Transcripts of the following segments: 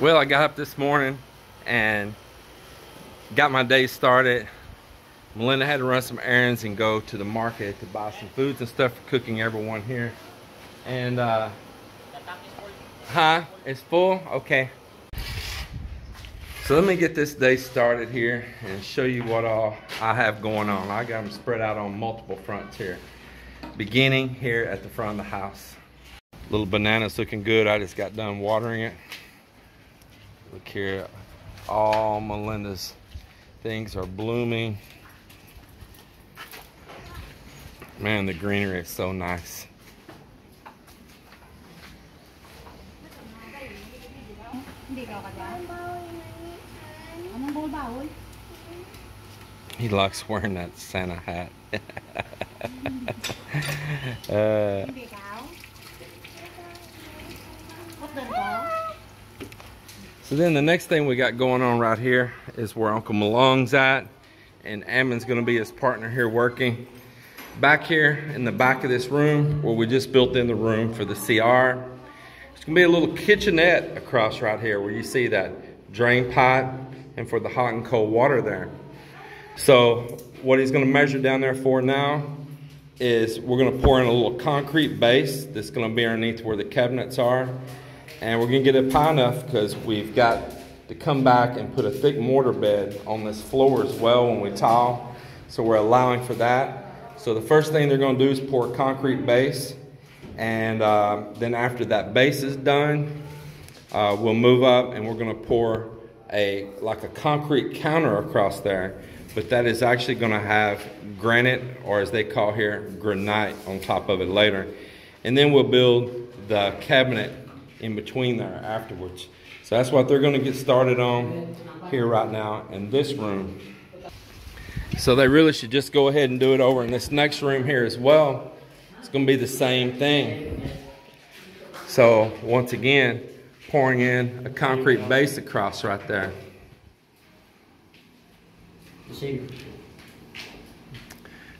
Well, I got up this morning and got my day started. Melinda had to run some errands and go to the market to buy some foods and stuff for cooking everyone here. And it's full? Okay. So let me get this day started here and show you what all I have going on. I got them spread out on multiple fronts here. Beginning here at the front of the house. Little banana's looking good. I just got done watering it. Look here, all Melinda's things are blooming. Man, the greenery is so nice. He likes wearing that Santa hat. So then the next thing we got going on right here is where Uncle Malong's at, and Ammon's gonna be his partner here working. Back here in the back of this room, where we just built in the room for the CR, there's gonna be a little kitchenette across right here where you see that drain pipe and for the hot and cold water there. So what he's gonna measure down there for now is we're gonna pour in a little concrete base that's gonna be underneath where the cabinets are. And we're gonna get it high enough because we've got to come back and put a thick mortar bed on this floor as well when we tile. So we're allowing for that. So the first thing they're gonna do is pour a concrete base. And then after that base is done, we'll move up and we're gonna pour like a concrete counter across there. But that is actually gonna have granite, or as they call here, granite on top of it later. And then we'll build the cabinet in between there afterwards. So that's what they're gonna get started on here right now in this room. So they really should just go ahead and do it over in this next room here as well. It's gonna be the same thing. So once again, pouring in a concrete base across right there.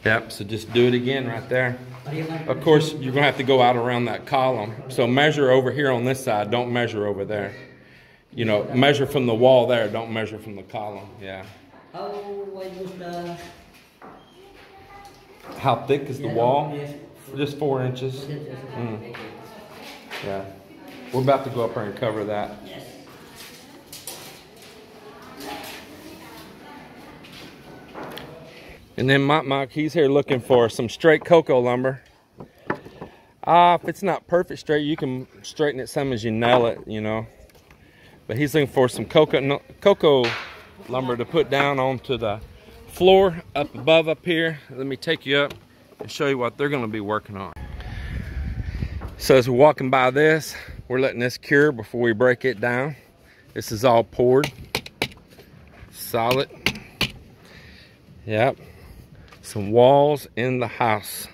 Yep, so just do it again right there. Of course, you're gonna have to go out around that column. So measure over here on this side, don't measure over there. You know, measure from the wall there, don't measure from the column, yeah. How thick is the wall? Just 4 inches. Yeah, we're about to go up there and cover that. And then Mike, he's here looking for some straight cocoa lumber. If it's not perfect straight, you can straighten it some as you nail it, you know. But he's looking for some cocoa lumber to put down onto the floor up above up here. Let me take you up and show you what they're gonna be working on. So as we're walking by this, we're letting this cure before we break it down. This is all poured, solid. Yep. Some walls in the house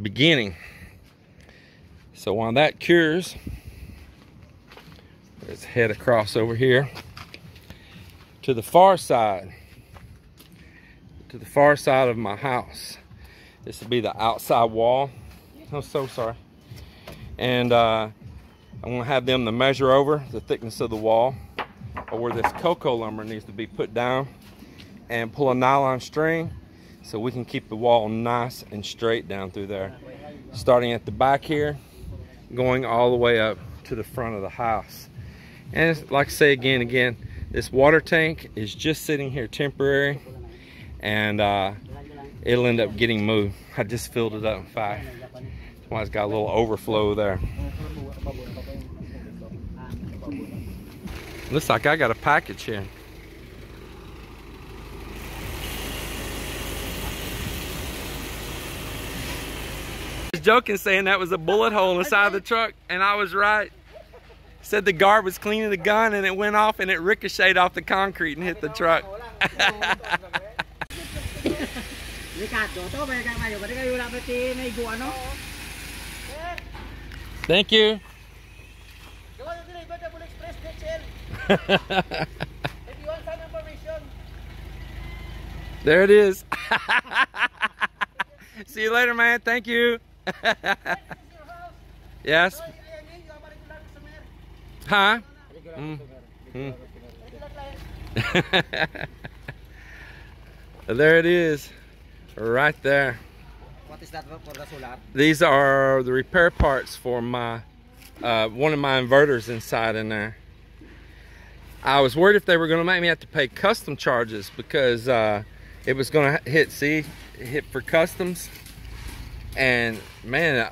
beginning. So while that cures, let's head across over here to the far side of my house. This will be the outside wall. I'm so sorry. And I'm gonna have them to measure over the thickness of the wall, or where this cocoa lumber needs to be put down, and pull a nylon string so we can keep the wall nice and straight down through there. Starting at the back here, going all the way up to the front of the house. And it's, like I say again, this water tank is just sitting here temporary, and it'll end up getting moved. I just filled it up in fact. That's why it's got a little overflow there. Looks like I got a package here. I was joking saying that was a bullet hole in the side of the truck, and I was right. Said the guard was cleaning the gun and it went off and it ricocheted off the concrete and hit the truck. Thank you. There it is. See you later, man. Thank you. Yes. Huh? There it is, right there. What is that for the solar? These are the repair parts for my one of my inverters inside in there. I was worried if they were going to make me have to pay custom charges because it was going to hit for customs. And man,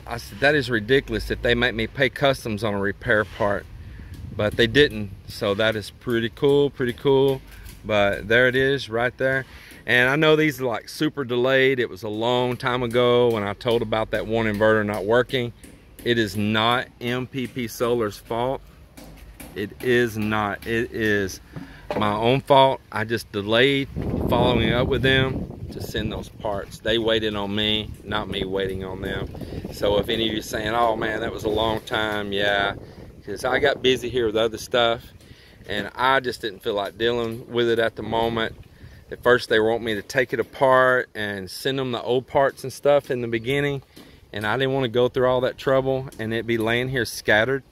I said that is ridiculous if they make me pay customs on a repair part, but they didn't. So that is pretty cool, But there it is right there. And I know these are like super delayed. It was a long time ago when I told about that one inverter not working. It is not MPP Solar's fault. It is not. It is my own fault. I just delayed following up with them to send those parts. They waited on me, not me waiting on them. So if any of you are saying, oh man, that was a long time, yeah, because I got busy here with other stuff and I just didn't feel like dealing with it at the moment. At first they want me to take it apart and send them the old parts and stuff in the beginning, and I didn't want to go through all that trouble and it be laying here scattered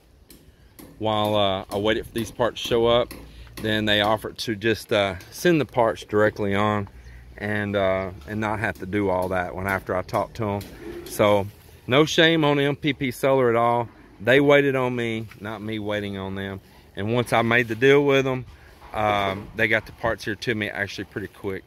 while I waited for these parts to show up. Then they offered to just send the parts directly on and not have to do all that when after I talked to them. So no shame on MPP Solar at all. They waited on me, not me waiting on them. And once I made the deal with them, they got the parts here to me actually pretty quick.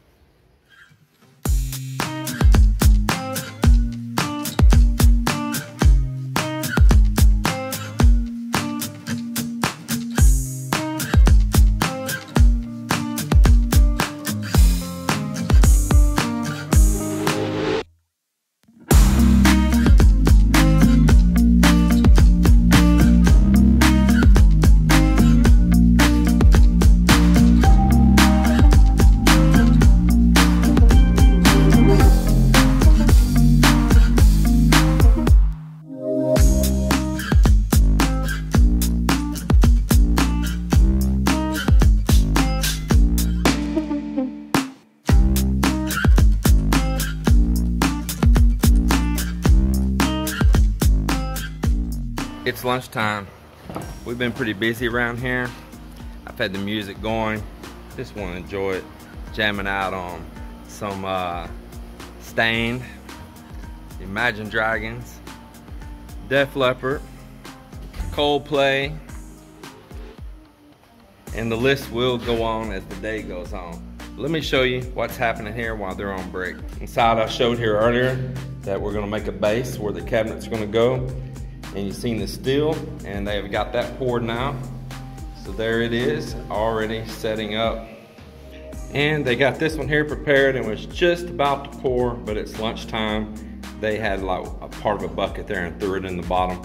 It's lunchtime. We've been pretty busy around here. I've had the music going. Just want to enjoy it. Jamming out on some Stained, Imagine Dragons, Def Leppard, Coldplay, and the list will go on as the day goes on. Let me show you what's happening here while they're on break. Inside I showed here earlier that we're gonna make a base where the cabinet's gonna go. And you've seen the steel, and they've got that poured now. So there it is, already setting up. And they got this one here prepared and was just about to pour, but it's lunchtime. They had like a part of a bucket there and threw it in the bottom.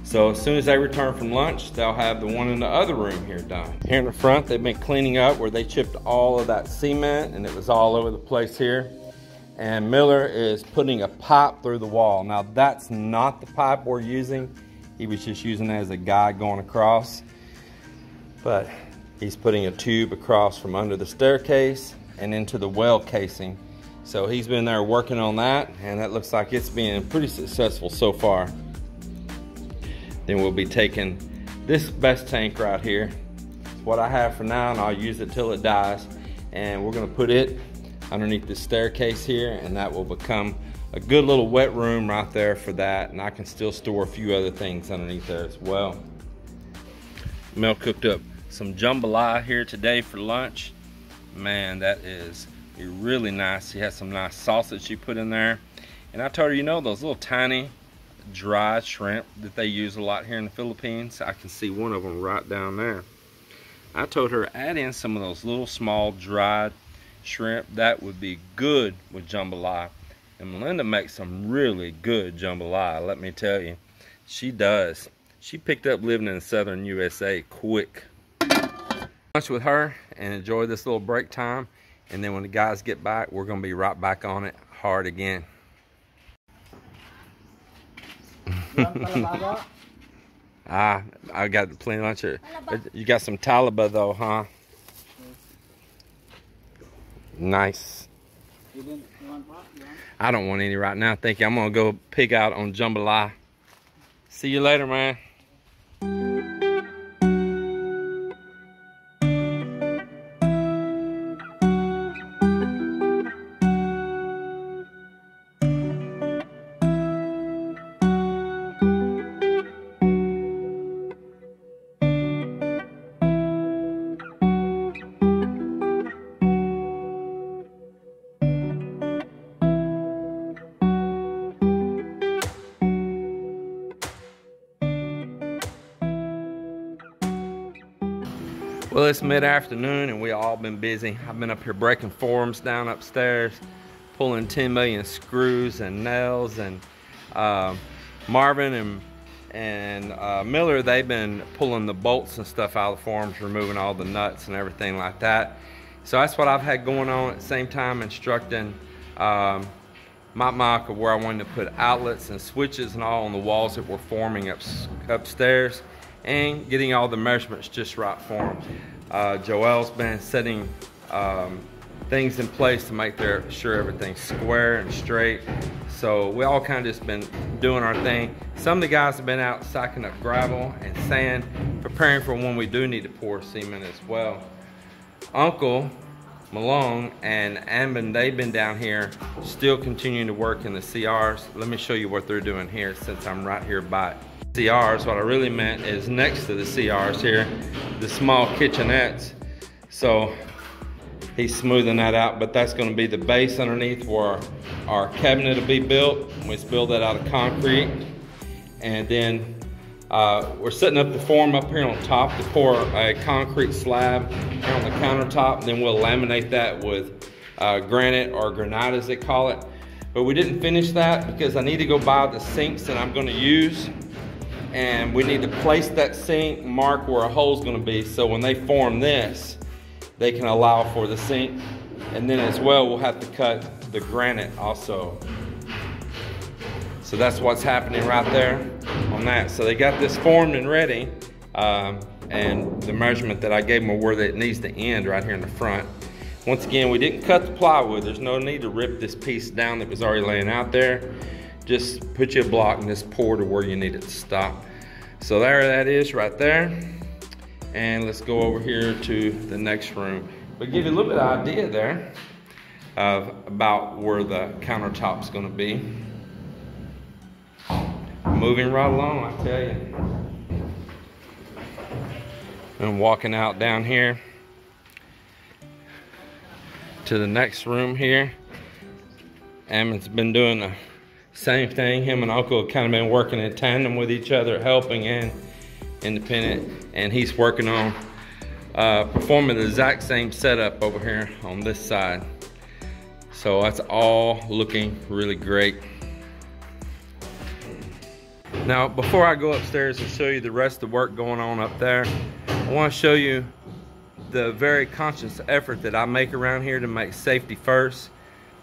So as soon as they return from lunch, they'll have the one in the other room here done. Here in the front, they've been cleaning up where they chipped all of that cement and it was all over the place here. And Miller is putting a pipe through the wall. Now that's not the pipe we're using. He was just using it as a guide going across. But he's putting a tube across from under the staircase and into the well casing. So he's been there working on that, and that looks like it's being pretty successful so far. Then we'll be taking this best tank right here. It's what I have for now, and I'll use it till it dies. And we're gonna put it underneath the staircase here, and that will become a good little wet room right there for that, and I can still store a few other things underneath there as well. Mel cooked up some jambalaya here today for lunch. Man, that is really nice. She has some nice sausage she put in there, and I told her, you know, those little tiny dried shrimp that they use a lot here in the Philippines, I can see one of them right down there. I told her add in some of those little small dried shrimp. That would be good with jambalaya. And Melinda makes some really good jambalaya, let me tell you. She does. She picked up living in southern USA quick. Lunch with her and enjoy this little break time. And then when the guys get back, we're gonna be right back on it hard again. I got plenty of lunch here. You got some talaba though, huh? Nice. I don't want any right now, thank you. I'm gonna go pig out on jambalaya. See you later, man. Well, it's mid-afternoon and we all been busy. I've been up here breaking forms down upstairs, pulling 10 million screws and nails, and Marvin and Miller, they've been pulling the bolts and stuff out of the forms, removing all the nuts and everything like that. So that's what I've had going on at the same time, instructing Makita where I wanted to put outlets and switches and all on the walls that we're forming upstairs, and getting all the measurements just right for them. Joel's been setting things in place to make sure everything's square and straight. So we all kind of just been doing our thing. Some of the guys have been out sacking up gravel and sand, preparing for when we do need to pour cement as well. Uncle Malone and Amben, they've been down here still continuing to work in the CRs. Let me show you what they're doing here since I'm right here by CRs. What I really meant is next to the CRs here, the small kitchenettes. So he's smoothing that out, but that's going to be the base underneath where our cabinet will be built. We build that out of concrete, and then we're setting up the form up here on top to pour a concrete slab here on the countertop. Then we'll laminate that with granite or granite as they call it. But we didn't finish that because I need to go buy the sinks that I'm going to use, and we need to place that sink, mark where a hole's going to be, so when they form this, they can allow for the sink. And then as well, we'll have to cut the granite also. So that's what's happening right there on that. So they got this formed and ready, and the measurement that I gave them where it needs to end right here in the front. Once again, we didn't cut the plywood. There's no need to rip this piece down that was already laying out there. Just put you a block and just pour to where you need it to stop. So there that is right there. And let's go over here to the next room. But give you a little bit of idea there of about where the countertop's gonna be. Moving right along, I tell you. I'm walking out down here to the next room here. Ammon's been doing the same thing. Him and Uncle have kind of been working in tandem with each other, helping and independent, and he's working on performing the exact same setup over here on this side. So that's all looking really great. Now, before I go upstairs and show you the rest of the work going on up there, I want to show you the very conscious effort that I make around here to make safety first,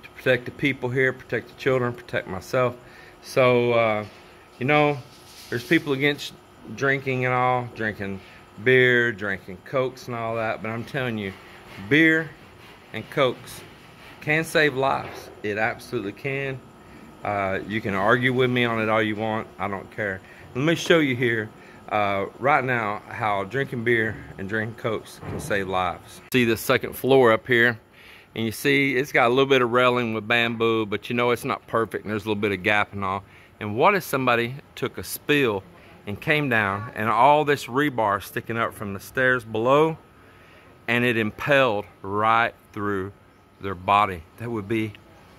to protect the people here, protect the children, protect myself. So, you know, there's people against drinking and all, drinking beer, drinking Cokes and all that, but I'm telling you, beer and Cokes can save lives. It absolutely can. You can argue with me on it all you want. I don't care. Let me show you here right now how drinking beer and drinking Cokes can save lives. See the second floor up here, and you see it's got a little bit of railing with bamboo, but you know it's not perfect and there's a little bit of gap and all. And what if somebody took a spill and came down and all this rebar sticking up from the stairs below, and it impaled right through their body? That would be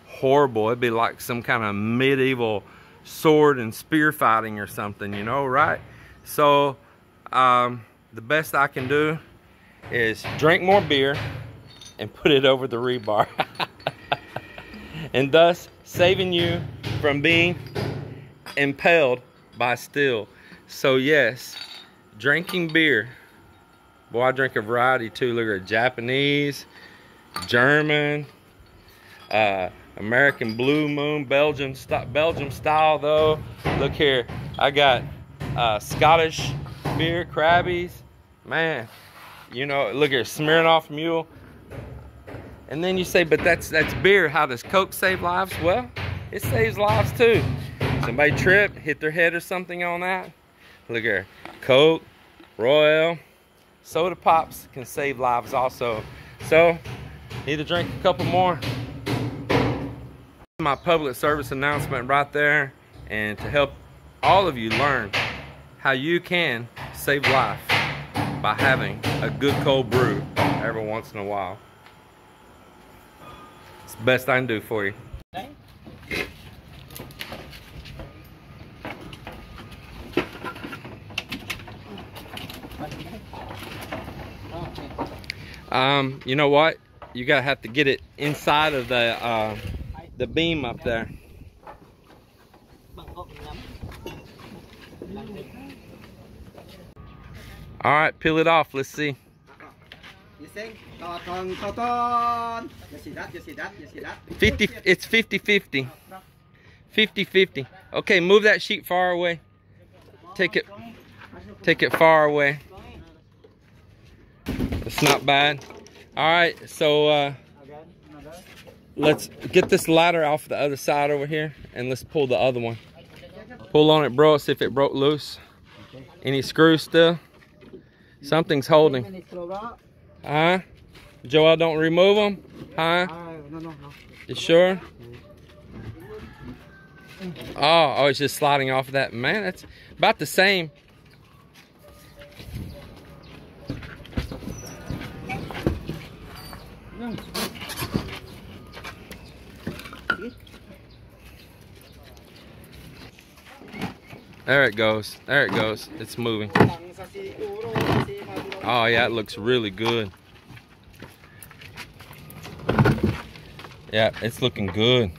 horrible. It'd be like some kind of medieval sword and spear fighting or something, you know, right? So the best I can do is drink more beer and put it over the rebar and thus saving you from being impaled by steel. So yes, drinking beer. Boy, I drink a variety too. Look at Japanese, German, American Blue Moon, Belgium style though. Look here, I got Scottish beer, Krabbies. Man, you know, look here, Smirnoff Mule. And then you say, but that's beer. How does Coke save lives? Well, it saves lives too. Somebody trip, hit their head or something on that. Look here, Coke, Royal, soda pops can save lives also. So, need to drink a couple more. My public service announcement right there, and to help all of you learn how you can save life by having a good cold brew every once in a while. It's the best I can do for you. You know what? You gotta have to get it inside of the beam up there. All right, peel it off. Let's see. You see? You see that? You see that? You see that? 50. It's 50-50. 50-50. Okay, move that sheet far away. Take it far away. It's not bad. All right, so let's get this ladder off the other side over here, and let's pull the other one. Pull on it, bro. See if it broke loose. Any screws still? Something's holding. Huh? Joel, don't remove them? Huh? No. You sure? Oh, it's just sliding off of that. Man, that's about the same. There it goes. There it goes. It's moving. Oh yeah, it looks really good. Yeah, it's looking good.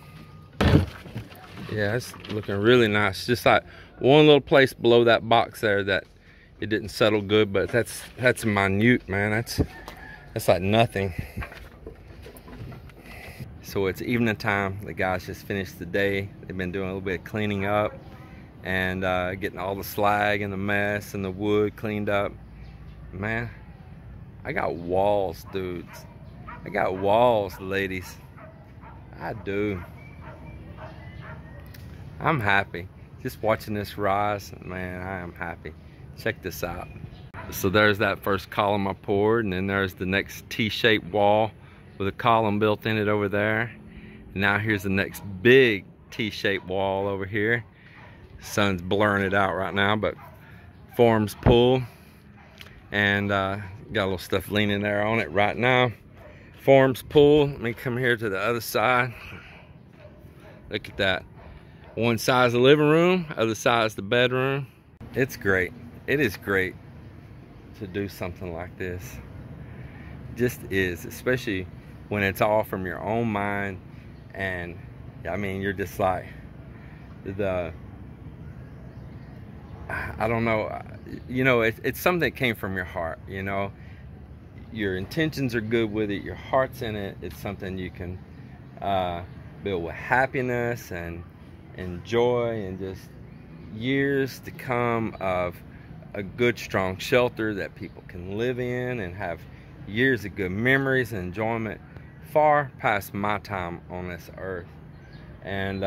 Yeah, it's looking really nice. Just like one little place below that box there that it didn't settle good, but that's minute, man. That's like nothing. So it's evening time. The guys just finished the day. They've been doing a little bit of cleaning up and getting all the slag and the mess and the wood cleaned up. Man, I got walls, dudes. I got walls, ladies. I do. I'm happy. Just watching this rise, man, I am happy. Check this out. So there's that first column I poured, and then there's the next T-shaped wall with a column built in it over there. And now here's the next big T-shaped wall over here. Sun's blurring it out right now, but forms pulled. And got a little stuff leaning there on it right now. Forms pulled. Let me come here to the other side. Look at that. One side's the living room, other side's the bedroom. It's great. It is great to do something like this. It just is, especially when it's all from your own mind. And I mean, you're just like I don't know, you know, it's something that came from your heart, you know. Your intentions are good with it, your heart's in it. It's something you can build with happiness and joy, and just years to come of a good, strong shelter that people can live in and have years of good memories and enjoyment far past my time on this earth. And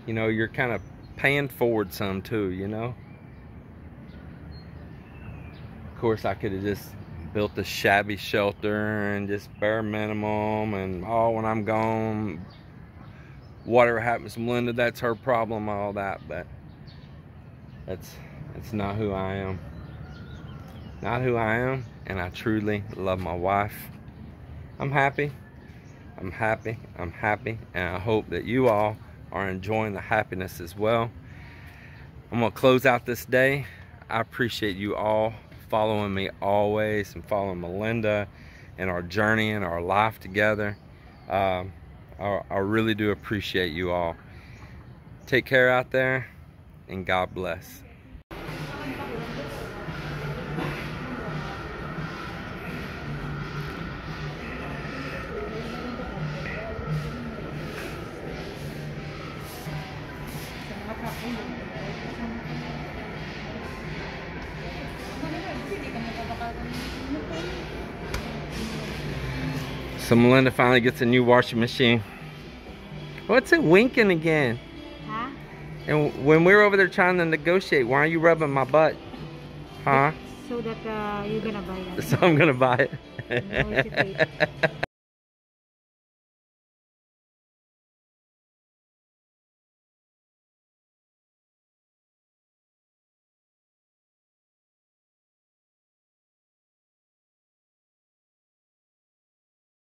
you know, you're kind of paying forward some too, you know. Of course, I could have just built a shabby shelter and just bare minimum, and oh, when I'm gone, whatever happens to Melinda, that's her problem, all that. But that's not who I am. Not who I am, and I truly love my wife. I'm happy. I'm happy. I'm happy, and I hope that you all are enjoying the happiness as well. I'm gonna close out this day. I appreciate you all following me always, and following Melinda and our journey and our life together. I really do appreciate you all. Take care out there, and God bless. So Melinda finally gets a new washing machine. What's it winking again? Huh? And when we were over there trying to negotiate, why are you rubbing my butt? Huh? So that you're gonna buy that. So I'm gonna buy it. No hesitate.